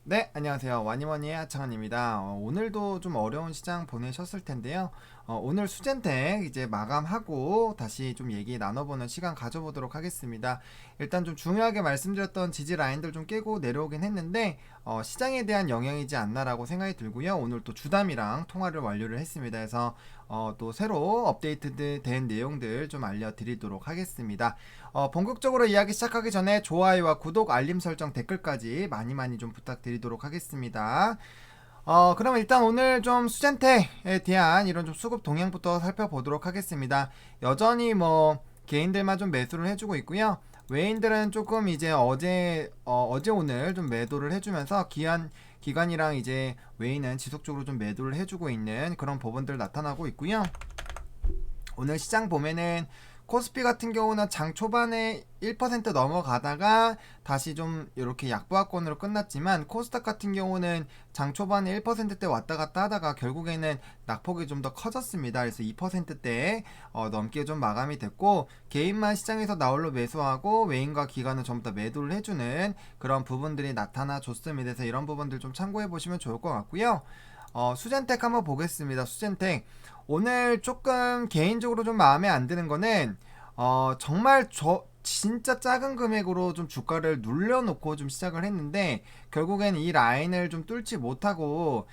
네, 안녕하세요. 와니머니의 하창환입니다. 오늘도 좀 어려운 시장 보내셨을 텐데요. 오늘 수젠텍 이제 마감하고 다시 좀 얘기 나눠보는 시간 가져보도록 하겠습니다. 일단 좀 중요하게 말씀드렸던 지지 라인들 좀 깨고 내려오긴 했는데, 시장에 대한 영향이지 않나라고 생각이 들고요. 오늘 또 주담이랑 통화를 완료를 했습니다. 그래서 또 새로 업데이트된 내용들 좀 알려드리도록 하겠습니다. 본격적으로 이야기 시작하기 전에 좋아요와 구독, 알림 설정, 댓글까지 많이 많이 좀 부탁드리도록 하겠습니다. 그럼 일단 오늘 좀 수젠텍에 대한 이런 좀 수급 동향부터 살펴보도록 하겠습니다. 여전히 뭐 개인들만 좀 매수를 해주고 있고요. 외인들은 조금 이제 어제 오늘 좀 매도를 해주면서 기관이랑 이제 외인은 지속적으로 좀 매도를 해주고 있는 그런 부분들 나타나고 있고요. 오늘 시장 보면은 코스피 같은 경우는 장 초반에 1% 넘어가다가 다시 좀 이렇게 약보합권으로 끝났지만, 코스닥 같은 경우는 장 초반에 1%대 왔다 갔다 하다가 결국에는 낙폭이 좀 더 커졌습니다. 그래서 2%대 넘게 좀 마감이 됐고, 개인만 시장에서 나홀로 매수하고 외인과 기관은 전부 다 매도를 해주는 그런 부분들이 나타나 줬습니다. 그래서 이런 부분들 좀 참고해 보시면 좋을 것 같고요. 수젠텍 한번 보겠습니다. 수젠텍 오늘 조금 개인적으로 좀 마음에 안 드는 거는 정말 진짜 작은 금액으로 좀 주가를 눌려놓고 좀 시작을 했는데, 결국엔 이 라인을 좀 뚫지 못하고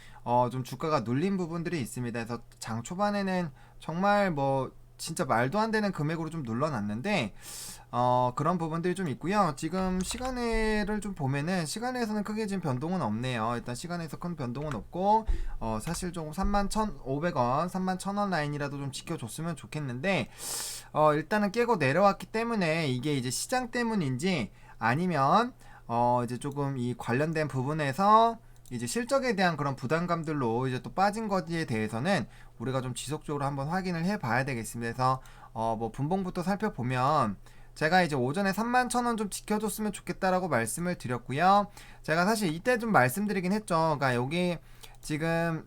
좀 주가가 눌린 부분들이 있습니다. 그래서 장 초반에는 정말 뭐 진짜 말도 안 되는 금액으로 좀 눌러놨는데, 그런 부분들이 좀 있고요. 지금 시간외를 좀 보면은 시간외에서는 크게 지금 변동은 없네요. 일단 시간에서 큰 변동은 없고, 사실 좀 31,500원, 31,000원 라인이라도 좀 지켜줬으면 좋겠는데, 일단은 깨고 내려왔기 때문에 이게 이제 시장 때문인지 아니면 이제 조금 이 관련된 부분에서 이제 실적에 대한 그런 부담감들로 이제 또 빠진 것에 대해서는 우리가 좀 지속적으로 한번 확인을 해 봐야 되겠습니다. 그래서 뭐 분봉부터 살펴보면, 제가 이제 오전에 31,000원 좀 지켜줬으면 좋겠다라고 말씀을 드렸고요. 제가 사실 이때 좀 말씀드리긴 했죠. 그러니까 여기 지금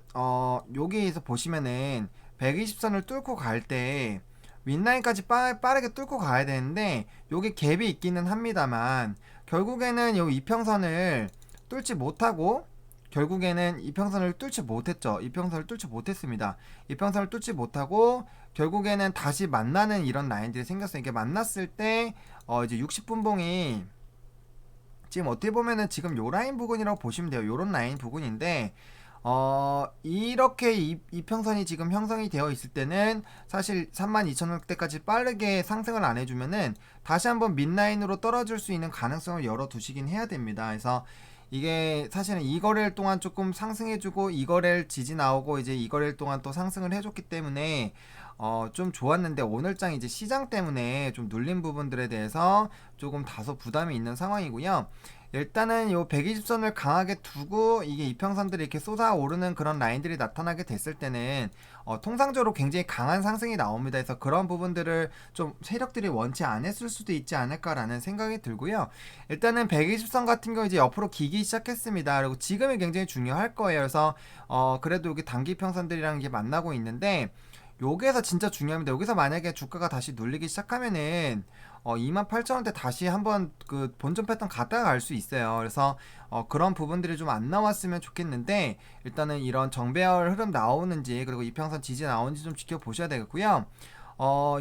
여기에서 보시면은 120선을 뚫고 갈 때 윗라인까지 빠르게 뚫고 가야 되는데, 여기 갭이 있기는 합니다만 결국에는 요 이평선을 뚫지 못하고, 결국에는 이평선을 뚫지 못했죠. 이평선을 뚫지 못했습니다. 이평선을 뚫지 못하고 결국에는 다시 만나는 이런 라인들이 생겼어요. 이게 만났을 때 이제 60분봉이 지금 어떻게 보면은 지금 요 라인 부근이라고 보시면 돼요. 요런 라인 부근인데, 이렇게 이평선이 지금 형성이 되어 있을 때는 사실 32,000원대까지 빠르게 상승을 안 해주면은 다시 한번 민라인으로 떨어질 수 있는 가능성을 열어두시긴 해야 됩니다. 그래서 이게 사실은 이 거래일 동안 조금 상승해주고, 이 거래일 지지 나오고 이제 이 거래일 동안 또 상승을 해줬기 때문에 좀 좋았는데, 오늘장 이제 시장 때문에 좀 눌린 부분들에 대해서 조금 다소 부담이 있는 상황이고요. 일단은 요 120선을 강하게 두고 이게 이평선들이 이렇게 쏟아오르는 그런 라인들이 나타나게 됐을 때는 통상적으로 굉장히 강한 상승이 나옵니다. 그래서 그런 부분들을 좀 세력들이 원치 않았을 수도 있지 않을까라는 생각이 들고요. 일단은 120선 같은 경우 이제 옆으로 기기 시작했습니다. 그리고 지금이 굉장히 중요할 거예요. 그래서 그래도 여기 단기 평선들이랑 이게 만나고 있는데, 여기에서 진짜 중요합니다. 여기서 만약에 주가가 다시 눌리기 시작하면은 28,000원대 다시 한번 그 본전 패턴 갔다가 갈 수 있어요. 그래서 그런 부분들이 좀 안 나왔으면 좋겠는데, 일단은 이런 정배열 흐름 나오는지, 그리고 이평선 지지 나오는지 좀 지켜보셔야 되겠고요.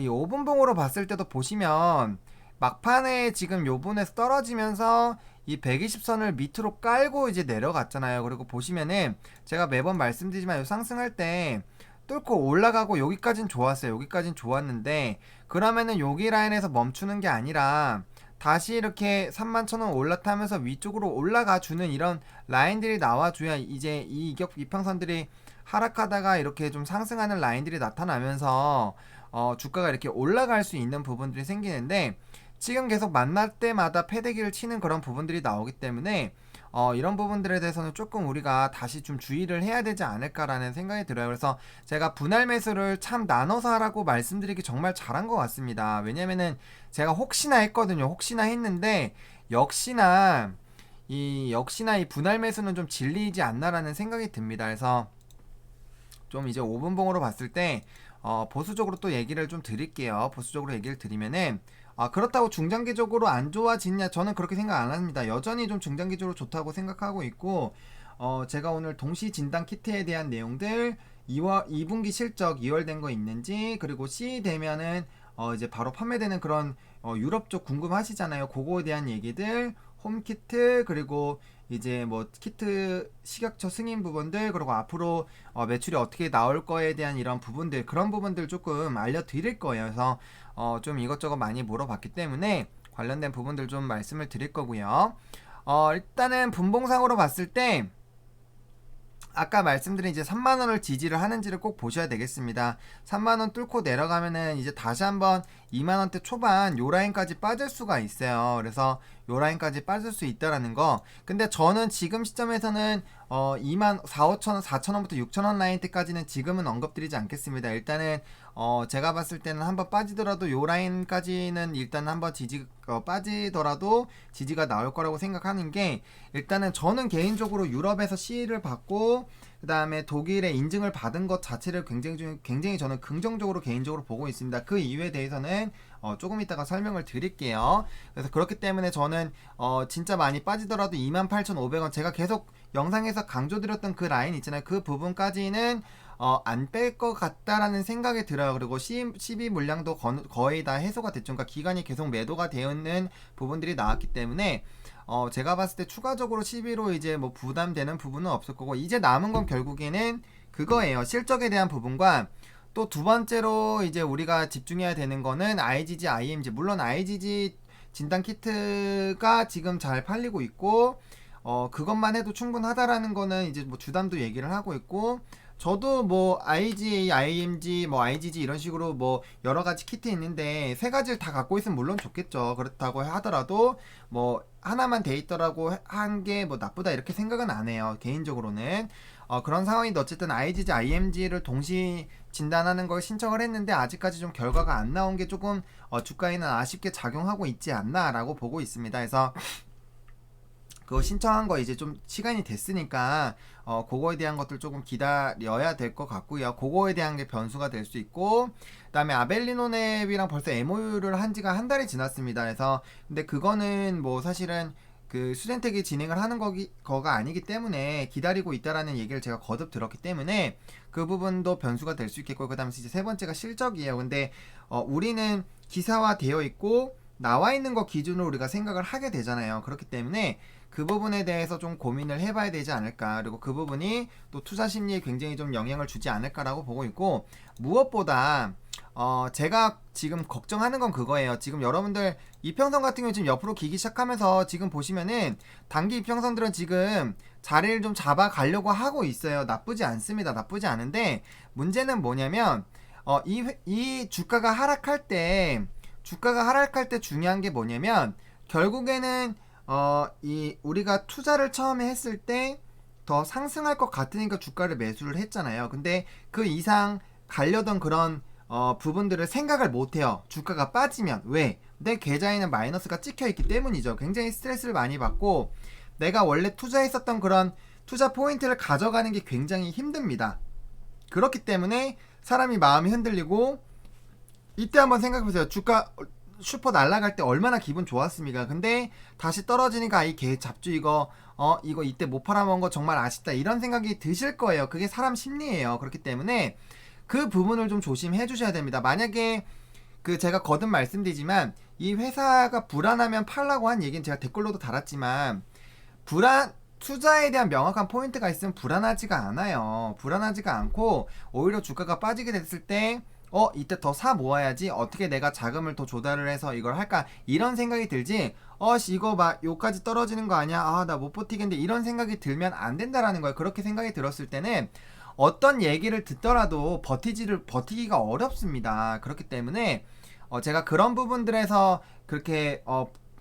이 5분봉으로 봤을 때도 보시면 막판에 지금 요분에서 떨어지면서 이 120선을 밑으로 깔고 이제 내려갔잖아요. 그리고 보시면은 제가 매번 말씀드리지만, 요 상승할 때 뚫고 올라가고 여기까진 좋았어요. 여기까진 좋았는데, 그러면은 여기 라인에서 멈추는 게 아니라 다시 이렇게 31,000원 올라타면서 위쪽으로 올라가 주는 이런 라인들이 나와줘야 이제 이 이평선들이 하락하다가 이렇게 좀 상승하는 라인들이 나타나면서 주가가 이렇게 올라갈 수 있는 부분들이 생기는데, 지금 계속 만날 때마다 패대기를 치는 그런 부분들이 나오기 때문에 이런 부분들에 대해서는 조금 우리가 다시 좀 주의를 해야 되지 않을까라는 생각이 들어요. 그래서 제가 분할 매수를 참 나눠서 하라고 말씀드리기 정말 잘한 것 같습니다. 왜냐면은 제가 혹시나 했거든요. 혹시나 했는데, 역시나 이 분할 매수는 좀 진리이지 않나라는 생각이 듭니다. 그래서 좀 이제 5분봉으로 봤을 때 보수적으로 또 얘기를 좀 드릴게요. 보수적으로 얘기를 드리면은 그렇다고 중장기적으로 안 좋아지냐? 저는 그렇게 생각 안 합니다. 여전히 좀 중장기적으로 좋다고 생각하고 있고, 제가 오늘 동시 진단 키트에 대한 내용들, 2분기 실적 2월 된 거 있는지, 그리고 C 되면은 이제 바로 판매되는 그런 유럽 쪽 궁금하시잖아요. 그거에 대한 얘기들, 홈키트, 그리고 이제 뭐 키트 식약처 승인 부분들, 그리고 앞으로 매출이 어떻게 나올 거에 대한 이런 부분들, 그런 부분들 조금 알려드릴 거예요. 그래서 좀 이것저것 많이 물어봤기 때문에 관련된 부분들 좀 말씀을 드릴 거고요. 일단은 분봉상으로 봤을 때 아까 말씀드린 이제 3만원을 지지를 하는지를 꼭 보셔야 되겠습니다. 3만원 뚫고 내려가면은 이제 다시 한번 2만원대 초반 요 라인까지 빠질 수가 있어요. 그래서 요 라인까지 빠질 수 있다라는 거. 근데 저는 지금 시점에서는 2만 4, 5천원, 4천원부터 6천원 라인 때까지는 지금은 언급드리지 않겠습니다. 일단은 제가 봤을 때는 한번 빠지더라도 요 라인까지는 일단 한번 빠지더라도 지지가 나올 거라고 생각하는 게, 일단은 저는 개인적으로 유럽에서 C를 받고 그 다음에 독일의 인증을 받은 것 자체를 굉장히 저는 긍정적으로 개인적으로 보고 있습니다. 그 이유에 대해서는 조금 이따가 설명을 드릴게요. 그래서 그렇기 때문에 저는 진짜 많이 빠지더라도 28,500원, 제가 계속 영상에서 강조드렸던 그 라인 있잖아요. 그 부분까지는 안 뺄 것 같다라는 생각이 들어요. 그리고 12 물량도 거의 다 해소가 됐죠. 그러니까 기간이 계속 매도가 되어 있는 부분들이 나왔기 때문에 제가 봤을 때 추가적으로 12로 이제 뭐 부담되는 부분은 없을 거고, 이제 남은 건 결국에는 그거예요. 실적에 대한 부분과 또 두 번째로 이제 우리가 집중해야 되는 거는 IgG, IMG. 물론 IgG 진단 키트가 지금 잘 팔리고 있고 그것만 해도 충분하다라는 거는 이제 뭐 주담도 얘기를 하고 있고, 저도 뭐 IgA, IMG, 뭐 IgG 이런 식으로 뭐 여러 가지 키트 있는데 세 가지를 다 갖고 있으면 물론 좋겠죠. 그렇다고 하더라도 뭐 하나만 돼 있더라고 한 게 뭐 나쁘다 이렇게 생각은 안 해요. 개인적으로는 그런 상황인데 어쨌든 IgG, IMG를 동시 진단하는 걸 신청을 했는데 아직까지 좀 결과가 안 나온 게 조금 주가에는 아쉽게 작용하고 있지 않나라고 보고 있습니다. 그래서 그거 신청한 거 이제 좀 시간이 됐으니까 그거에 대한 것들 조금 기다려야 될 것 같고요. 그거에 대한 게 변수가 될 수 있고, 그다음에 아벨리노넵이랑 벌써 MOU를 한 지가 한 달이 지났습니다. 그래서 근데 그거는 뭐 사실은 그 수젠텍이 진행을 하는 거가 아니기 때문에 기다리고 있다라는 얘기를 제가 거듭 들었기 때문에 그 부분도 변수가 될 수 있겠고, 그다음에 이제 세 번째가 실적이에요. 근데 우리는 기사화 되어 있고 나와 있는 거 기준으로 우리가 생각을 하게 되잖아요. 그렇기 때문에 그 부분에 대해서 좀 고민을 해봐야 되지 않을까, 그리고 그 부분이 또 투자 심리에 굉장히 좀 영향을 주지 않을까라고 보고 있고, 무엇보다 제가 지금 걱정하는 건 그거예요. 지금 여러분들 이평선 같은 경우 지금 옆으로 기기 시작하면서 지금 보시면은 단기 이평선들은 지금 자리를 좀 잡아 가려고 하고 있어요. 나쁘지 않습니다. 나쁘지 않은데 문제는 뭐냐면 이 주가가 하락할 때 중요한 게 뭐냐면, 결국에는 우리가 투자를 처음에 했을 때 더 상승할 것 같으니까 주가를 매수를 했잖아요. 근데 그 이상 가려던 그런 부분들을 생각을 못해요. 주가가 빠지면. 왜? 내 계좌에는 마이너스가 찍혀 있기 때문이죠. 굉장히 스트레스를 많이 받고 내가 원래 투자했었던 그런 투자 포인트를 가져가는 게 굉장히 힘듭니다. 그렇기 때문에 사람이 마음이 흔들리고, 이때 한번 생각해보세요. 주가 슈퍼 날아갈 때 얼마나 기분 좋았습니까? 근데 다시 떨어지니까 이 개 잡주 이거 이때 못 팔아먹은 거 정말 아쉽다 이런 생각이 드실 거예요. 그게 사람 심리예요. 그렇기 때문에 그 부분을 좀 조심해 주셔야 됩니다. 만약에 제가 거듭 말씀드리지만 이 회사가 불안하면 팔라고 한 얘기는 제가 댓글로도 달았지만, 투자에 대한 명확한 포인트가 있으면 불안하지가 않아요. 불안하지가 않고 오히려 주가가 빠지게 됐을 때 이때 더 사 모아야지, 어떻게 내가 자금을 더 조달을 해서 이걸 할까, 이런 생각이 들지, 이거 막 요까지 떨어지는 거 아니야, 나 못 버티겠는데, 이런 생각이 들면 안 된다라는 거예요. 그렇게 생각이 들었을 때는 어떤 얘기를 듣더라도 버티기가 어렵습니다. 그렇기 때문에 제가 그런 부분들에서 그렇게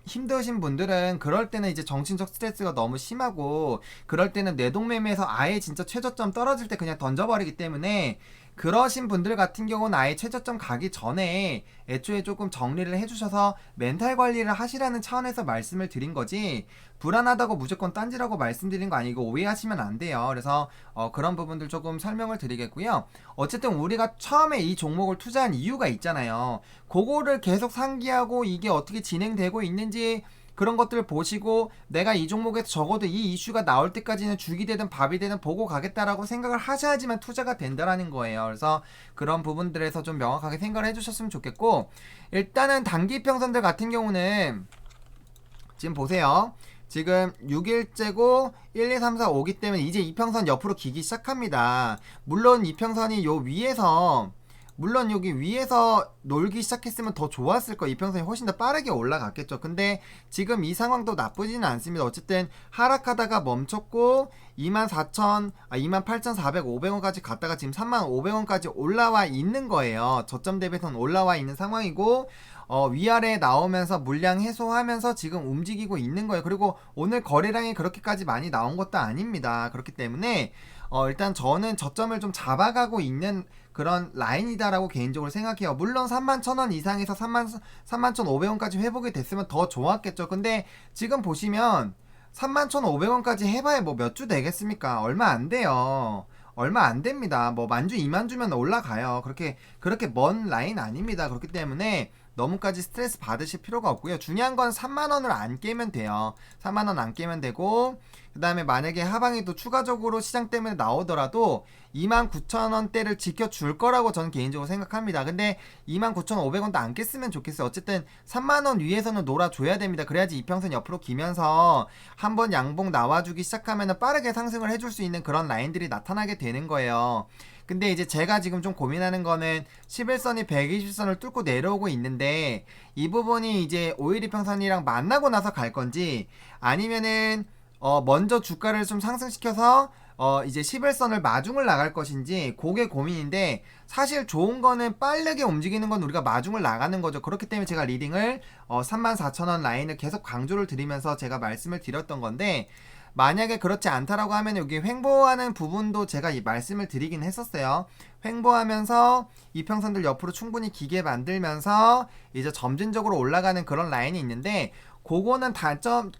힘드신 분들은 그럴 때는 이제 정신적 스트레스가 너무 심하고, 그럴 때는 뇌동매매에서 아예 진짜 최저점 떨어질 때 그냥 던져버리기 때문에 그러신 분들 같은 경우는 아예 최저점 가기 전에 애초에 조금 정리를 해주셔서 멘탈 관리를 하시라는 차원에서 말씀을 드린 거지, 불안하다고 무조건 딴지라고 말씀드린 거 아니고 오해하시면 안 돼요. 그래서 그런 부분들 조금 설명을 드리겠고요. 어쨌든 우리가 처음에 이 종목을 투자한 이유가 있잖아요. 그거를 계속 상기하고 이게 어떻게 진행되고 있는지 그런 것들을 보시고 내가 이 종목에서 적어도 이 이슈가 나올 때까지는 죽이 되든 밥이 되든 보고 가겠다라고 생각을 하셔야지만 투자가 된다라는 거예요. 그래서 그런 부분들에서 좀 명확하게 생각을 해주셨으면 좋겠고, 일단은 단기 평선들 같은 경우는 지금 보세요. 지금 6일째고 1, 2, 3, 4, 5기 때문에 이제 이평선 옆으로 기기 시작합니다. 물론 이평선이 요 위에서, 물론 여기 위에서 놀기 시작했으면 더 좋았을 거예요. 이평선이 훨씬 더 빠르게 올라갔겠죠. 근데 지금 이 상황도 나쁘지는 않습니다. 어쨌든 하락하다가 멈췄고 28,400-500원까지 갔다가 지금 35,000원까지 올라와 있는 거예요. 저점 대비선 올라와 있는 상황이고, 위아래 나오면서 물량 해소하면서 지금 움직이고 있는 거예요. 그리고 오늘 거래량이 그렇게까지 많이 나온 것도 아닙니다. 그렇기 때문에 일단 저는 저점을 좀 잡아가고 있는 그런 라인이다라고 개인적으로 생각해요. 물론 31,000원 이상에서 31,500원까지 회복이 됐으면 더 좋았겠죠. 근데 지금 보시면 31,500원까지 해봐야 뭐 몇 주 되겠습니까? 얼마 안 돼요. 얼마 안 됩니다. 뭐 만주 2만주면 올라가요. 그렇게 먼 라인 아닙니다. 그렇기 때문에 너무까지 스트레스 받으실 필요가 없고요. 중요한 건 3만원을 안 깨면 돼요. 3만원 안 깨면 되고, 그 다음에 만약에 하방이 또 추가적으로 시장 때문에 나오더라도 29,000원대를 지켜줄 거라고 저는 개인적으로 생각합니다. 근데 29,500원도 안 깼으면 좋겠어요. 어쨌든 3만원 위에서는 놀아줘야 됩니다. 그래야지 이평선 옆으로 기면서 한번 양봉 나와주기 시작하면 빠르게 상승을 해줄 수 있는 그런 라인들이 나타나게 되는 거예요. 근데 이제 제가 지금 좀 고민하는 거는 11선이 120선을 뚫고 내려오고 있는데, 이 부분이 이제 512평선이랑 만나고 나서 갈 건지, 아니면은 먼저 주가를 좀 상승시켜서 이제 11선을 마중을 나갈 것인지, 그게 고민인데, 사실 좋은 거는 빠르게 움직이는 건 우리가 마중을 나가는 거죠. 그렇기 때문에 제가 리딩을 34,000원 라인을 계속 강조를 드리면서 제가 말씀을 드렸던 건데, 만약에 그렇지 않다라고 하면 여기 횡보하는 부분도 제가 이 말씀을 드리긴 했었어요. 횡보하면서 이평선들 옆으로 충분히 기게 만들면서 이제 점진적으로 올라가는 그런 라인이 있는데, 그거는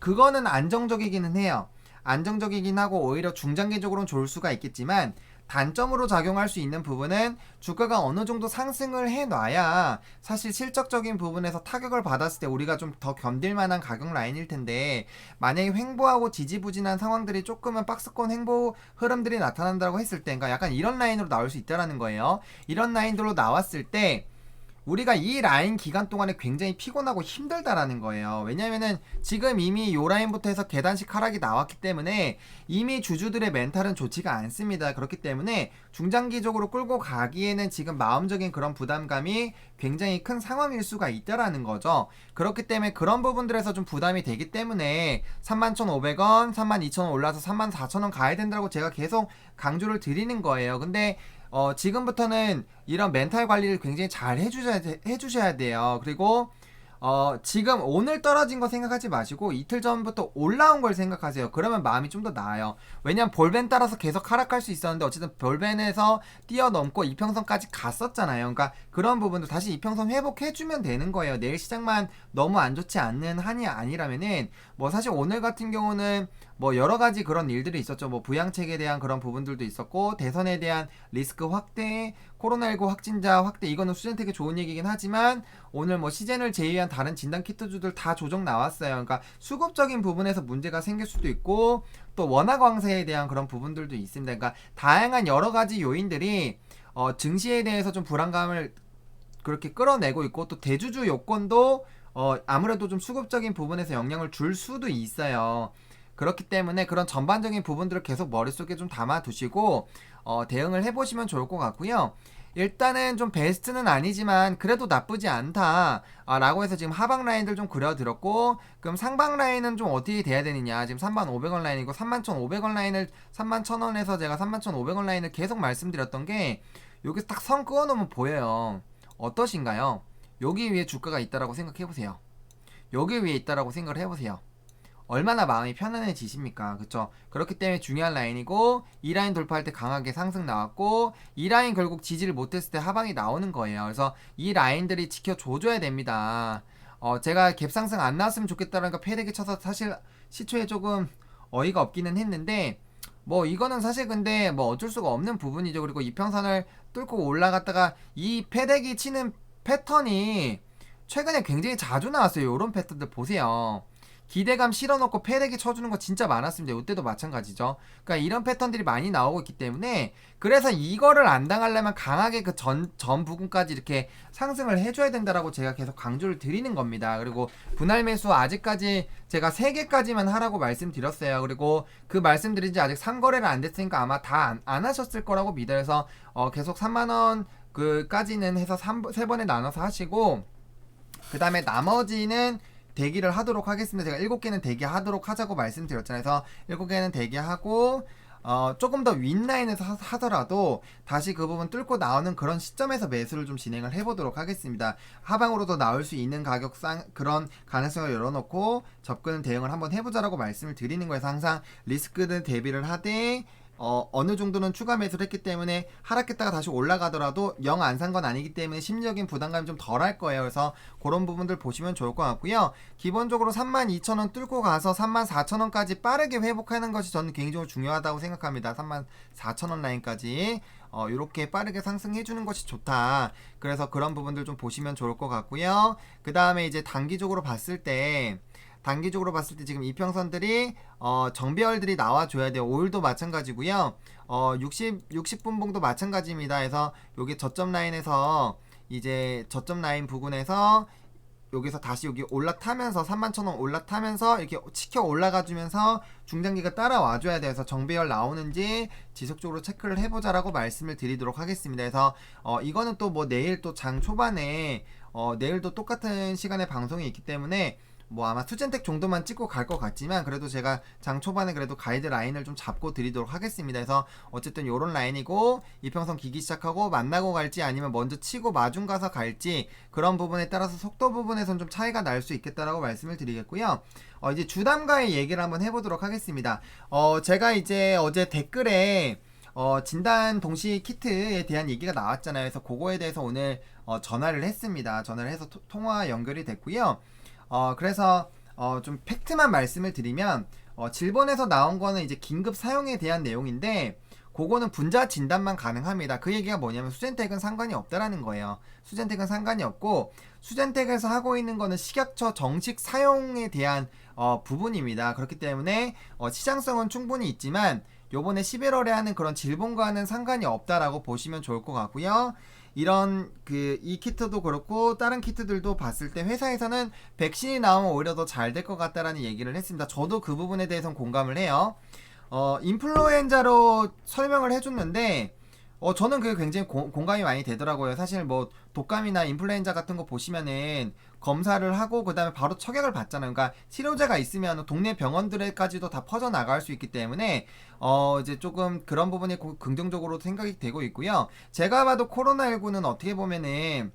그거는 안정적이기는 해요. 안정적이긴 하고 오히려 중장기적으로는 좋을 수가 있겠지만, 단점으로 작용할 수 있는 부분은 주가가 어느 정도 상승을 해놔야 사실 실적적인 부분에서 타격을 받았을 때 우리가 좀 더 견딜 만한 가격 라인일 텐데, 만약에 횡보하고 지지부진한 상황들이 조금은 박스권 횡보 흐름들이 나타난다고 했을 때, 그러니까 약간 이런 라인으로 나올 수 있다라는 거예요. 이런 라인들로 나왔을 때 우리가 이 라인 기간 동안에 굉장히 피곤하고 힘들다라는 거예요. 왜냐면은 지금 이미 요 라인부터 해서 계단식 하락이 나왔기 때문에 이미 주주들의 멘탈은 좋지가 않습니다. 그렇기 때문에 중장기적으로 끌고 가기에는 지금 마음적인 그런 부담감이 굉장히 큰 상황일 수가 있다라는 거죠. 그렇기 때문에 그런 부분들에서 좀 부담이 되기 때문에 31,500원, 32,000원 올라서 34,000원 가야 된다고 제가 계속 강조를 드리는 거예요. 근데 지금부터는 이런 멘탈 관리를 굉장히 잘 해주셔야 돼요. 그리고 지금 오늘 떨어진 거 생각하지 마시고 이틀 전부터 올라온 걸 생각하세요. 그러면 마음이 좀 더 나아요. 왜냐면 볼벤 따라서 계속 하락할 수 있었는데 어쨌든 볼벤에서 뛰어넘고 이평선까지 갔었잖아요. 그러니까 그런 부분도 다시 이평선 회복해주면 되는 거예요. 내일 시장만 너무 안 좋지 않는 한이 아니라면은, 뭐 사실 오늘 같은 경우는 뭐 여러 가지 그런 일들이 있었죠. 뭐 부양책에 대한 그런 부분들도 있었고, 대선에 대한 리스크 확대, 코로나19 확진자 확대, 이거는 수젠텍에 좋은 얘기긴 하지만 오늘 뭐 시젠을 제외한 다른 진단 키트주들 다 조정 나왔어요. 그러니까 수급적인 부분에서 문제가 생길 수도 있고, 또 원화 강세에 대한 그런 부분들도 있습니다. 그러니까 다양한 여러 가지 요인들이 증시에 대해서 좀 불안감을 그렇게 끌어내고 있고, 또 대주주 요건도 아무래도 좀 수급적인 부분에서 영향을 줄 수도 있어요. 그렇기 때문에 그런 전반적인 부분들을 계속 머릿속에 좀 담아두시고 대응을 해보시면 좋을 것 같고요. 일단은 좀 베스트는 아니지만 그래도 나쁘지 않다 라고 해서 지금 하방 라인들 좀 그려드렸고, 그럼 상방 라인은 좀 어떻게 돼야 되느냐. 지금 35,000원 라인이고 31,500원 라인을 31,000원에서 제가 31,500원 라인을 계속 말씀드렸던 게, 여기서 딱 선 그어놓으면 보여요. 어떠신가요? 여기 위에 주가가 있다라고 생각해보세요. 여기 위에 있다라고 생각을 해보세요. 얼마나 마음이 편안해지십니까? 그쵸? 그렇기 때문에 중요한 라인이고, 이 라인 돌파할 때 강하게 상승 나왔고, 이 라인 결국 지지를 못했을 때 하방이 나오는 거예요. 그래서 이 라인들이 지켜줘줘야 됩니다. 제가 갭상승 안 나왔으면 좋겠다라니까 패대기 쳐서 사실 시초에 조금 어이가 없기는 했는데, 뭐 이거는 사실 근데 뭐 어쩔 수가 없는 부분이죠. 그리고 이평선을 뚫고 올라갔다가 이 패대기 치는 패턴이 최근에 굉장히 자주 나왔어요. 이런 패턴들 보세요. 기대감 실어놓고 패대기 쳐주는 거 진짜 많았습니다. 이때도 마찬가지죠. 그러니까 이런 패턴들이 많이 나오고 있기 때문에, 그래서 이거를 안 당하려면 강하게 그 전 부분까지 이렇게 상승을 해줘야 된다라고 제가 계속 강조를 드리는 겁니다. 그리고 분할 매수 아직까지 제가 3개까지만 하라고 말씀드렸어요. 그리고 그 말씀드린 지 아직 3거래를 안 됐으니까 아마 다 안 하셨을 거라고 믿어서 계속 3만원 그까지는 해서 3번에 나눠서 하시고, 그 다음에 나머지는 대기를 하도록 하겠습니다. 제가 7개는 대기하도록 하자고 말씀드렸잖아요. 그래서 7개는 대기하고, 조금 더 윗라인에서 하더라도 다시 그 부분 뚫고 나오는 그런 시점에서 매수를 좀 진행을 해보도록 하겠습니다. 하방으로도 나올 수 있는 가격상 그런 가능성을 열어놓고 접근 대응을 한번 해보자라고 말씀을 드리는 거에서, 항상 리스크를 대비를 하되 어느 정도는 추가 매수를 했기 때문에 하락했다가 다시 올라가더라도 영 안 산 건 아니기 때문에 심리적인 부담감이 좀 덜 할 거예요. 그래서 그런 부분들 보시면 좋을 것 같고요. 기본적으로 32,000원 뚫고 가서 34,000원까지 빠르게 회복하는 것이 저는 개인적으로 중요하다고 생각합니다. 34,000원 라인까지 이렇게 빠르게 상승해주는 것이 좋다. 그래서 그런 부분들 좀 보시면 좋을 것 같고요. 그 다음에 이제 단기적으로 봤을 때 지금 이평선들이 정배열들이 나와줘야 돼요. 오일도 마찬가지고요. 60분봉도 마찬가지입니다. 그래서 여기 저점 라인에서 이제 저점 라인 부근에서 여기서 다시 여기 올라타면서 31,000원 올라타면서 이렇게 치켜 올라가주면서 중장기가 따라와줘야 돼서 정배열 나오는지 지속적으로 체크를 해보자라고 말씀을 드리도록 하겠습니다. 그래서 이거는 또 뭐 내일 또 장 초반에 내일도 똑같은 시간에 방송이 있기 때문에 뭐 아마 수젠텍 정도만 찍고 갈 것 같지만, 그래도 제가 장 초반에 그래도 가이드 라인을 좀 잡고 드리도록 하겠습니다. 그래서 어쨌든 요런 라인이고, 이평선 기기 시작하고 만나고 갈지 아니면 먼저 치고 마중 가서 갈지, 그런 부분에 따라서 속도 부분에선 좀 차이가 날 수 있겠다라고 말씀을 드리겠고요. 이제 주담가의 얘기를 한번 해보도록 하겠습니다. 제가 이제 어제 댓글에 진단 동시 키트에 대한 얘기가 나왔잖아요. 그래서 그거에 대해서 오늘 전화를 했습니다. 전화를 해서 통화 연결이 됐고요. 그래서 좀 팩트만 말씀을 드리면, 질본에서 나온 거는 이제 긴급 사용에 대한 내용인데, 그거는 분자 진단만 가능합니다. 그 얘기가 뭐냐면 수젠텍은 상관이 없다라는 거예요. 수젠텍은 상관이 없고, 수젠텍에서 하고 있는 거는 식약처 정식 사용에 대한 부분입니다. 그렇기 때문에 시장성은 충분히 있지만 요번에 11월에 하는 그런 질본과는 상관이 없다라고 보시면 좋을 것 같고요. 이런 이 키트도 그렇고 다른 키트들도 봤을 때 회사에서는 백신이 나오면 오히려 더 잘 될 것 같다라는 얘기를 했습니다. 저도 그 부분에 대해서는 공감을 해요. 인플루엔자로 설명을 해줬는데 저는 그게 굉장히 공감이 많이 되더라고요. 사실 뭐 독감이나 인플루엔자 같은 거 보시면은 검사를 하고 그 다음에 바로 처격을 받잖아요. 그러니까 치료제가 있으면 동네 병원들에까지도 다 퍼져 나갈 수 있기 때문에 이제 조금 그런 부분이 긍정적으로 생각이 되고 있고요. 제가 봐도 코로나19는 어떻게 보면은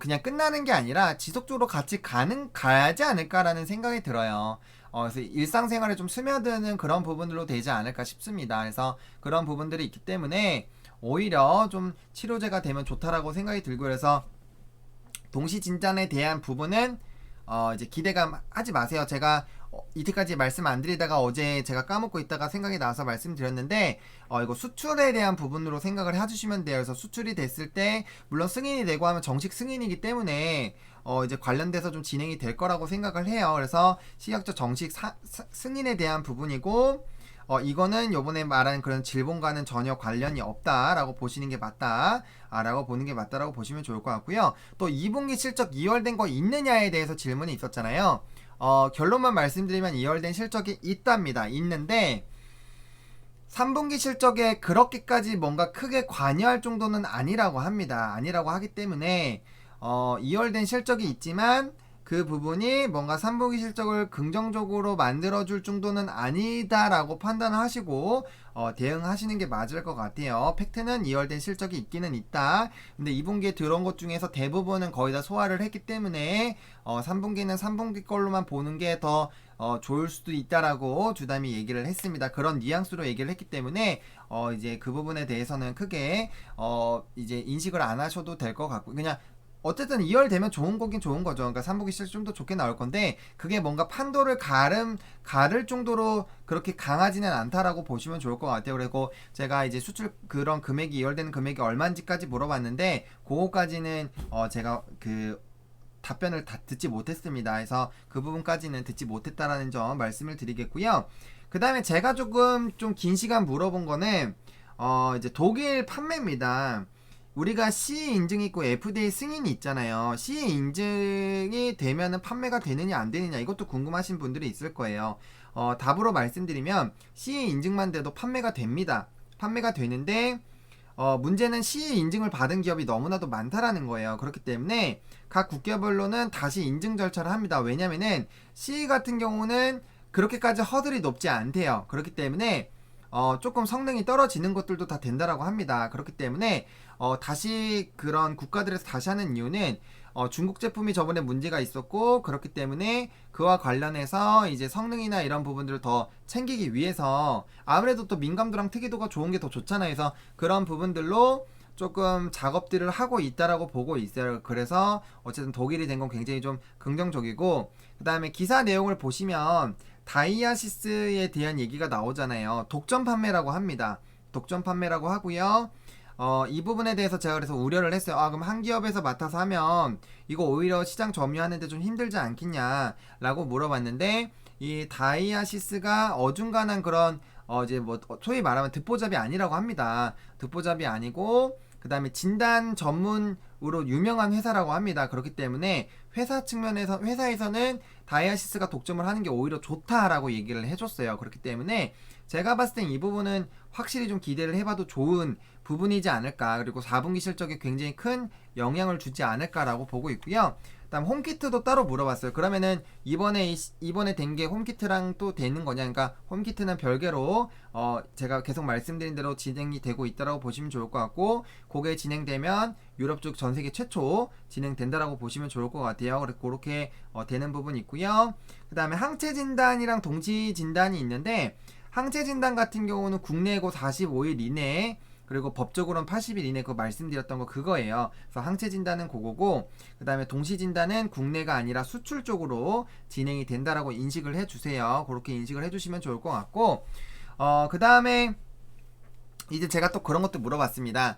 그냥 끝나는 게 아니라 지속적으로 같이 가지 않을까라는 생각이 들어요. 그래서 일상생활에 좀 스며드는 그런 부분으로 되지 않을까 싶습니다. 그래서 그런 부분들이 있기 때문에 오히려 좀 치료제가 되면 좋다라고 생각이 들고, 그래서 동시 진단에 대한 부분은 이제 기대감 하지 마세요. 제가 이때까지 말씀 안 드리다가 어제 제가 까먹고 있다가 생각이 나서 말씀드렸는데, 이거 수출에 대한 부분으로 생각을 해주시면 돼요. 그래서 수출이 됐을 때 물론 승인이 되고 하면 정식 승인이기 때문에 이제 관련돼서 좀 진행이 될 거라고 생각을 해요. 그래서 식약처 정식 승인에 대한 부분이고, 이거는 요번에 말한 그런 질본과는 전혀 관련이 없다라고 보시는 게 맞다라고 보는 게 맞다라고 보시면 좋을 것 같고요. 또 2분기 실적 2월된 거 있느냐에 대해서 질문이 있었잖아요. 결론만 말씀드리면 2월된 실적이 있답니다. 있는데 3분기 실적에 그렇게까지 뭔가 크게 관여할 정도는 아니라고 합니다. 아니라고 하기 때문에 2월된 실적이 있지만 그 부분이 뭔가 3분기 실적을 긍정적으로 만들어줄 정도는 아니다라고 판단하시고 대응하시는 게 맞을 것 같아요. 팩트는 2월된 실적이 있기는 있다. 근데 2분기에 들어온 것 중에서 대부분은 거의 다 소화를 했기 때문에 3분기는 3분기 걸로만 보는 게 더 좋을 수도 있다라고 주담이 얘기를 했습니다. 그런 뉘앙스로 얘기를 했기 때문에 이제 그 부분에 대해서는 크게 이제 인식을 안 하셔도 될 것 같고, 그냥 어쨌든 2월 되면 좋은 거긴 좋은 거죠. 그러니까 3분기 실적 좀 더 좋게 나올 건데, 그게 뭔가 판도를 가를 정도로 그렇게 강하지는 않다라고 보시면 좋을 것 같아요. 그리고 제가 이제 수출 그런 금액이 2월 되는 금액이 얼마인지까지 물어봤는데, 그거까지는 제가 그 답변을 다 듣지 못했습니다. 그래서 그 부분까지는 듣지 못했다라는 점 말씀을 드리겠고요. 그 다음에 제가 조금 좀 긴 시간 물어본 거는 이제 독일 판매입니다. 우리가 CE 인증이 있고 FDA 승인이 있잖아요. CE 인증이 되면은 판매가 되느냐 안 되느냐, 이것도 궁금하신 분들이 있을 거예요. 답으로 말씀드리면 CE 인증만 돼도 판매가 됩니다. 판매가 되는데 문제는 CE 인증을 받은 기업이 너무나도 많다라는 거예요. 그렇기 때문에 각 국가별로는 다시 인증 절차를 합니다. 왜냐면은 CE 같은 경우는 그렇게까지 허들이 높지 않대요. 그렇기 때문에 조금 성능이 떨어지는 것들도 다 된다라고 합니다. 그렇기 때문에 다시 그런 국가들에서 다시 하는 이유는 중국 제품이 저번에 문제가 있었고, 그렇기 때문에 그와 관련해서 이제 성능이나 이런 부분들을 더 챙기기 위해서, 아무래도 또 민감도랑 특이도가 좋은 게 더 좋잖아요. 그래서 그런 부분들로 조금 작업들을 하고 있다라고 보고 있어요. 그래서 어쨌든 독일이 된 건 굉장히 좀 긍정적이고, 그 다음에 기사 내용을 보시면 다이아시스에 대한 얘기가 나오잖아요. 독점 판매라고 합니다. 독점 판매라고 하고요. 이 부분에 대해서 제가 그래서 우려를 했어요. 그럼 한 기업에서 맡아서 하면 이거 오히려 시장 점유하는데 좀 힘들지 않겠냐 라고 물어봤는데, 이 다이아시스가 어중간한 그런 이제 뭐 소위 말하면 듣보잡이 아니라고 합니다. 듣보잡이 아니고, 그 다음에 진단 전문으로 유명한 회사라고 합니다. 그렇기 때문에 회사에서는 다이아시스가 독점을 하는 게 오히려 좋다라고 얘기를 해줬어요. 그렇기 때문에 제가 봤을 땐 이 부분은 확실히 좀 기대를 해봐도 좋은 부분이지 않을까, 그리고 4분기 실적에 굉장히 큰 영향을 주지 않을까라고 보고 있고요. 그다음 홈키트도 따로 물어봤어요. 그러면은 이번에 된 게 홈키트랑 또 되는 거냐? 그러니까 홈키트는 별개로 제가 계속 말씀드린 대로 진행이 되고 있다라고 보시면 좋을 것 같고, 그게 진행되면 유럽 쪽 전 세계 최초 진행된다라고 보시면 좋을 것 같아요. 그렇게 되는 부분이 있고요. 그다음에 항체 진단이랑 동시 진단이 있는데, 항체 진단 같은 경우는 국내고 45일 이내에, 그리고 법적으로는 80일 이내, 그거 말씀드렸던 거 그거예요. 그래서 항체 진단은 그거고, 그 다음에 동시 진단은 국내가 아니라 수출 쪽으로 진행이 된다라고 인식을 해주세요. 그렇게 인식을 해주시면 좋을 것 같고, 그 다음에 이제 제가 또 그런 것도 물어봤습니다.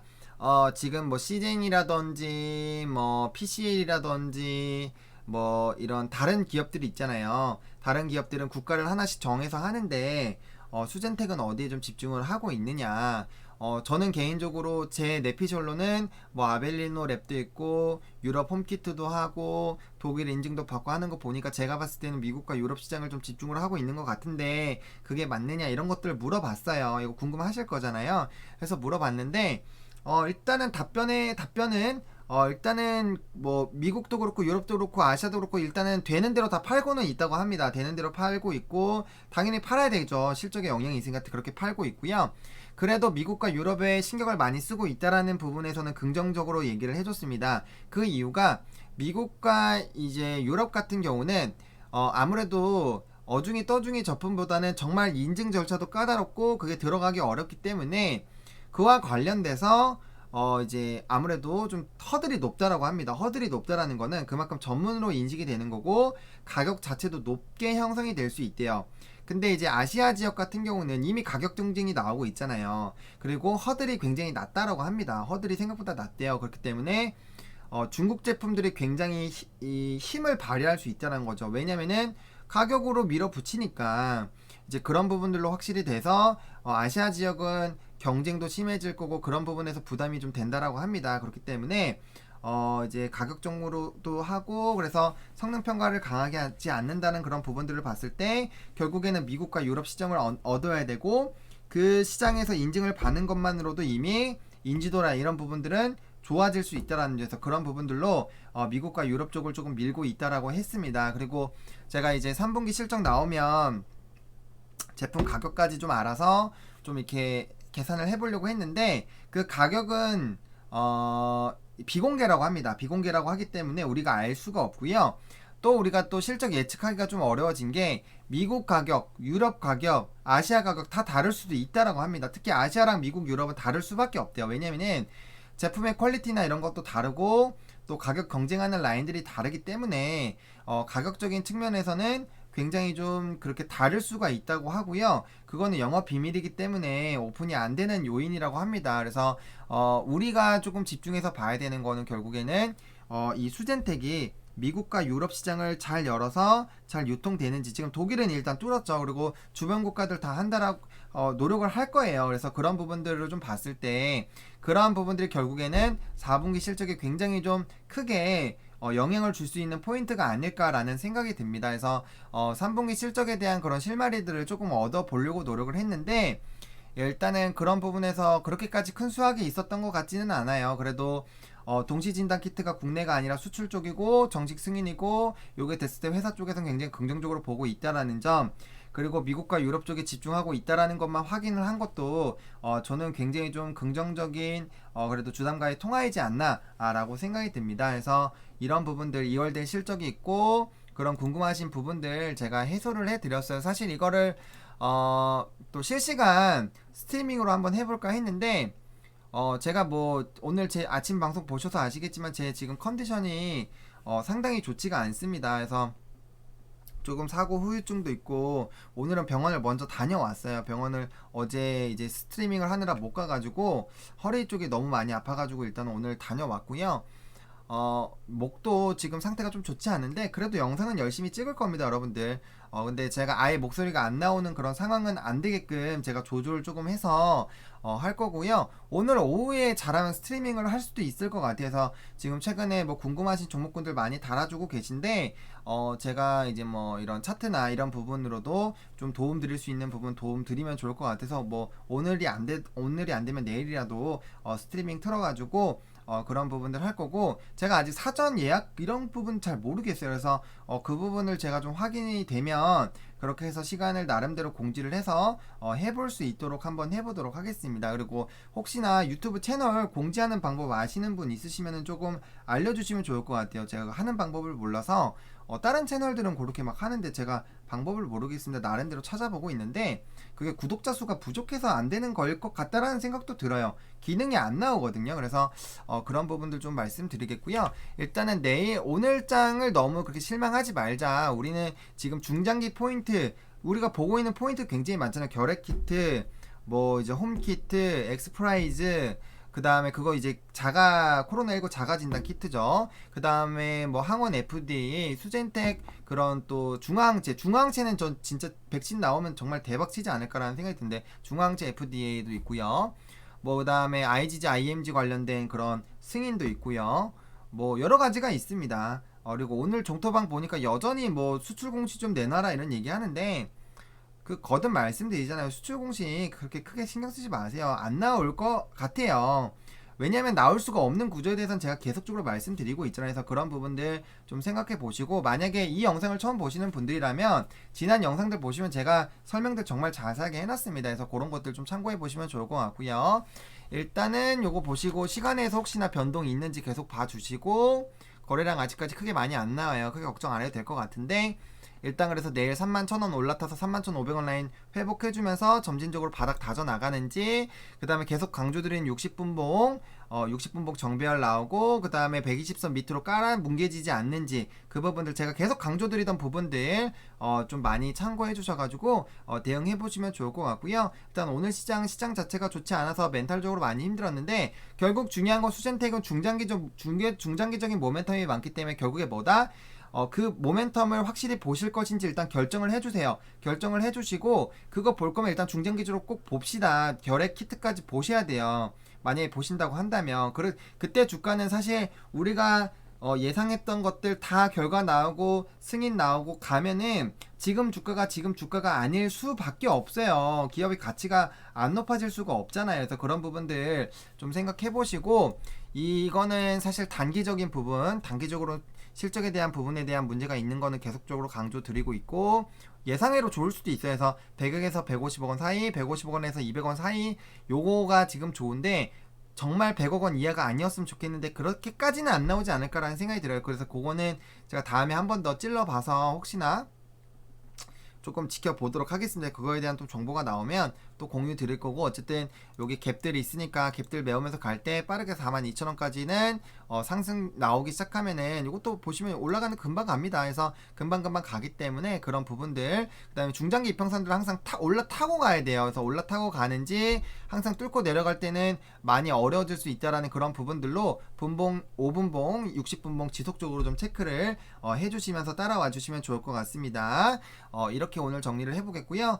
지금 뭐 시젠이라든지 뭐 PCL이라든지 뭐 이런 다른 기업들이 있잖아요. 다른 기업들은 국가를 하나씩 정해서 하는데 수젠텍은 어디에 좀 집중을 하고 있느냐. 저는 개인적으로 제 내피셜로는 뭐 아벨리노 랩도 있고 유럽 홈키트도 하고 독일 인증도 받고 하는 거 보니까 제가 봤을 때는 미국과 유럽 시장을 좀 집중을 하고 있는 것 같은데, 그게 맞느냐 이런 것들을 물어봤어요. 이거 궁금하실 거잖아요. 그래서 물어봤는데 일단은 답변은 일단은 뭐 미국도 그렇고 유럽도 그렇고 아시아도 그렇고 일단은 되는 대로 다 팔고는 있다고 합니다. 되는 대로 팔고 있고, 당연히 팔아야 되죠. 실적에 영향이 있으니까 그렇게 팔고 있고요. 그래도 미국과 유럽에 신경을 많이 쓰고 있다라는 부분에서는 긍정적으로 얘기를 해줬습니다. 그 이유가 미국과 이제 유럽 같은 경우는 아무래도 어중이 떠중이 제품보다는 정말 인증 절차도 까다롭고 그게 들어가기 어렵기 때문에, 그와 관련돼서 이제 아무래도 좀 허들이 높다라고 합니다. 허들이 높다라는 거는 그만큼 전문으로 인식이 되는 거고, 가격 자체도 높게 형성이 될 수 있대요. 근데 이제 아시아 지역 같은 경우는 이미 가격 경쟁이 나오고 있잖아요. 그리고 허들이 굉장히 낮다라고 합니다. 허들이 생각보다 낮대요. 그렇기 때문에 중국 제품들이 굉장히 힘을 발휘할 수 있다는 거죠. 왜냐면은 가격으로 밀어붙이니까 이제 그런 부분들로 확실히 돼서 아시아 지역은 경쟁도 심해질 거고, 그런 부분에서 부담이 좀 된다라고 합니다. 그렇기 때문에 이제 가격적으로도 하고, 그래서 성능 평가를 강하게 하지 않는다는 그런 부분들을 봤을 때 결국에는 미국과 유럽 시장을 얻어야 되고, 그 시장에서 인증을 받는 것만으로도 이미 인지도나 이런 부분들은 좋아질 수 있다라는 점에서 그런 부분들로 미국과 유럽 쪽을 조금 밀고 있다라고 했습니다. 그리고 제가 이제 3분기 실적 나오면 제품 가격까지 좀 알아서 좀 이렇게 계산을 해보려고 했는데 그 가격은 비공개라고 합니다. 비공개라고 하기 때문에 우리가 알 수가 없고요. 또 우리가 또 실적 예측하기가 좀 어려워진 게 미국 가격, 유럽 가격, 아시아 가격 다 다를 수도 있다라고 합니다. 특히 아시아랑 미국, 유럽은 다를 수밖에 없대요. 왜냐면은 제품의 퀄리티나 이런 것도 다르고 또 가격 경쟁하는 라인들이 다르기 때문에 가격적인 측면에서는 굉장히 좀 그렇게 다를 수가 있다고 하고요. 그거는 영업 비밀이기 때문에 오픈이 안 되는 요인이라고 합니다. 그래서 우리가 조금 집중해서 봐야 되는 거는 결국에는 이 수젠텍이 미국과 유럽 시장을 잘 열어서 잘 유통되는지. 지금 독일은 일단 뚫었죠. 그리고 주변 국가들 다 한다라고 노력을 할 거예요. 그래서 그런 부분들을 좀 봤을 때 그러한 부분들이 결국에는 4분기 실적에 굉장히 좀 크게 영향을 줄 수 있는 포인트가 아닐까라는 생각이 듭니다. 그래서 3분기 실적에 대한 그런 실마리들을 조금 얻어보려고 노력을 했는데 일단은 그런 부분에서 그렇게까지 큰 수확이 있었던 것 같지는 않아요. 그래도 동시진단 키트가 국내가 아니라 수출 쪽이고 정식 승인이고 요게 됐을 때 회사 쪽에서는 굉장히 긍정적으로 보고 있다라는 점, 그리고 미국과 유럽 쪽에 집중하고 있다라는 것만 확인을 한 것도 저는 굉장히 좀 긍정적인 그래도 주담과의 통화이지 않나라고 생각이 듭니다. 그래서 이런 부분들 2월된 실적이 있고 그런 궁금하신 부분들 제가 해소를 해드렸어요. 사실 이거를 또 실시간 스트리밍으로 한번 해볼까 했는데 제가 뭐 오늘 제 아침 방송 보셔서 아시겠지만 제 지금 컨디션이 상당히 좋지가 않습니다. 그래서 조금 사고 후유증도 있고 오늘은 병원을 먼저 다녀왔어요. 병원을 어제 이제 스트리밍을 하느라 못 가가지고 허리 쪽이 너무 많이 아파가지고 일단 오늘 다녀왔고요. 목도 지금 상태가 좀 좋지 않은데 그래도 영상은 열심히 찍을 겁니다, 여러분들. 근데 제가 아예 목소리가 안 나오는 그런 상황은 안 되게끔 제가 조절 조금 해서 할 거고요. 오늘 오후에 잘하면 스트리밍을 할 수도 있을 것 같아서 지금 최근에 뭐 궁금하신 종목군들 많이 달아주고 계신데 제가 이제 뭐 이런 차트나 이런 부분으로도 좀 도움 드릴 수 있는 부분 도움 드리면 좋을 것 같아서 뭐 오늘이 안 되면 내일이라도 스트리밍 틀어가지고 그런 부분들 할 거고, 제가 아직 사전 예약 이런 부분 잘 모르겠어요. 그래서 그 부분을 제가 좀 확인이 되면 그렇게 해서 시간을 나름대로 공지를 해서 해볼 수 있도록 한번 해보도록 하겠습니다. 그리고 혹시나 유튜브 채널 공지하는 방법 아시는 분 있으시면 조금 알려주시면 좋을 것 같아요. 제가 하는 방법을 몰라서 다른 채널들은 그렇게 막 하는데 제가 방법을 모르겠습니다. 나름대로 찾아보고 있는데 그게 구독자 수가 부족해서 안 되는 거일 것 같다라는 생각도 들어요. 기능이 안 나오거든요. 그래서 그런 부분들 좀 말씀드리겠고요. 일단은 내일 오늘 장을 너무 그렇게 실망하지 말자. 우리는 지금 중장기 포인트, 우리가 보고 있는 포인트 굉장히 많잖아요. 결핵 키트, 뭐 이제 홈 키트, 엑스프라이즈, 그 다음에 그거 이제 코로나19 자가 진단 키트죠. 그 다음에 뭐 항원 FDA, 수젠텍, 그런 또 중앙체는 전 진짜 백신 나오면 정말 대박 치지 않을까라는 생각이 드는데 중앙체 FDA도 있고요. 뭐 그 다음에 IgG, IMG 관련된 그런 승인도 있고요. 뭐 여러 가지가 있습니다. 그리고 오늘 종토방 보니까 여전히 뭐 수출 공시 좀 내놔라 이런 얘기 하는데 그 거듭 말씀드리잖아요. 수출 공시 그렇게 크게 신경 쓰지 마세요. 안 나올 것 같아요. 왜냐면 나올 수가 없는 구조에 대해서는 제가 계속적으로 말씀드리고 있잖아요. 그래서 그런 부분들 좀 생각해 보시고, 만약에 이 영상을 처음 보시는 분들이라면 지난 영상들 보시면 제가 설명들 정말 자세하게 해놨습니다. 그래서 그런 것들 좀 참고해 보시면 좋을 것 같고요. 일단은 요거 보시고 시간에서 혹시나 변동이 있는지 계속 봐주시고, 거래량 아직까지 크게 많이 안 나와요. 크게 걱정 안 해도 될 것 같은데 일단 그래서 내일 31,000원 올라타서 31,500원 라인 회복해주면서 점진적으로 바닥 다져나가는지, 그 다음에 계속 강조드린 60분봉 60분봉 정배열 나오고, 그 다음에 120선 밑으로 깔아 뭉개지지 않는지, 그 부분들 제가 계속 강조드리던 부분들 좀 많이 참고해 주셔가지고 대응해 보시면 좋을 것 같고요. 일단 오늘 시장 자체가 좋지 않아서 멘탈적으로 많이 힘들었는데 결국 중요한 건 수젠텍은 중장기적인 모멘텀이 많기 때문에 결국에 뭐다? 그 모멘텀을 확실히 보실 것인지 일단 결정을 해주세요. 결정을 해주시고 그거 볼 거면 일단 중장기적으로 꼭 봅시다. 결핵 키트까지 보셔야 돼요. 만약에 보신다고 한다면 그때 주가는 사실 우리가 예상했던 것들 다 결과 나오고 승인 나오고 가면은 지금 주가가 아닐 수밖에 없어요. 기업의 가치가 안 높아질 수가 없잖아요. 그래서 그런 부분들 좀 생각해 보시고, 이거는 사실 단기적인 부분, 단기적으로 실적에 대한 부분에 대한 문제가 있는 거는 계속적으로 강조 드리고 있고, 예상외로 좋을 수도 있어요. 그래서 100억에서 150억 원 사이, 150억 원에서 200억 원 사이, 요거가 지금 좋은데 정말 100억 원 이하가 아니었으면 좋겠는데 그렇게까지는 안 나오지 않을까라는 생각이 들어요. 그래서 그거는 제가 다음에 한 번 더 찔러봐서 혹시나 조금 지켜보도록 하겠습니다. 그거에 대한 또 정보가 나오면 또 공유 드릴 거고, 어쨌든 여기 갭들이 있으니까 갭들 메우면서 갈 때 빠르게 42,000원까지는 상승 나오기 시작하면은 이것도 보시면 올라가는 금방 갑니다. 그래서 금방금방 가기 때문에 그런 부분들, 그 다음에 중장기 이평선들 항상 올라타고 가야 돼요. 그래서 올라타고 가는지 항상 뚫고 내려갈 때는 많이 어려워질 수 있다라는 그런 부분들로 분봉 5분봉 60분봉 지속적으로 좀 체크를 해주시면서 따라와 주시면 좋을 것 같습니다. 이렇게 오늘 정리를 해보겠고요.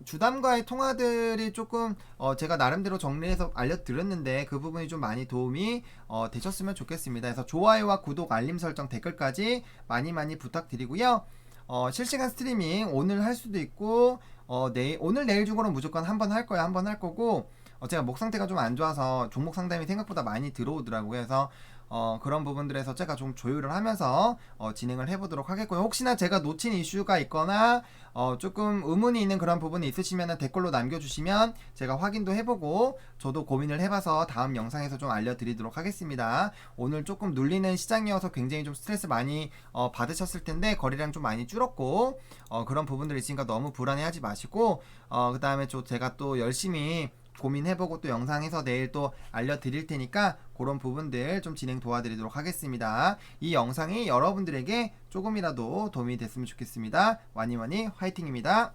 주담과의 통화들이 조금 제가 나름대로 정리해서 알려드렸는데 그 부분이 좀 많이 도움이 되셨으면 좋겠습니다. 그래서 좋아요와 구독, 알림 설정, 댓글까지 많이 부탁드리고요. 실시간 스트리밍 오늘 할 수도 있고, 오늘 내일 중으로 무조건 한번 할 거예요. 한번 할 거고, 제가 목 상태가 좀 안 좋아서 종목 상담이 생각보다 많이 들어오더라고요. 그래서 그런 부분들에서 제가 좀 조율을 하면서 진행을 해보도록 하겠고요. 혹시나 제가 놓친 이슈가 있거나 조금 의문이 있는 그런 부분이 있으시면 댓글로 남겨주시면 제가 확인도 해보고 저도 고민을 해봐서 다음 영상에서 좀 알려드리도록 하겠습니다. 오늘 조금 눌리는 시장이어서 굉장히 좀 스트레스 많이 받으셨을 텐데 거래량 좀 많이 줄었고, 그런 부분들이 있으니까 너무 불안해하지 마시고, 그 다음에 제가 또 열심히 고민해보고 또 영상에서 내일 또 알려드릴 테니까 그런 부분들 좀 진행 도와드리도록 하겠습니다. 이 영상이 여러분들에게 조금이라도 도움이 됐으면 좋겠습니다. 와니와니 화이팅입니다.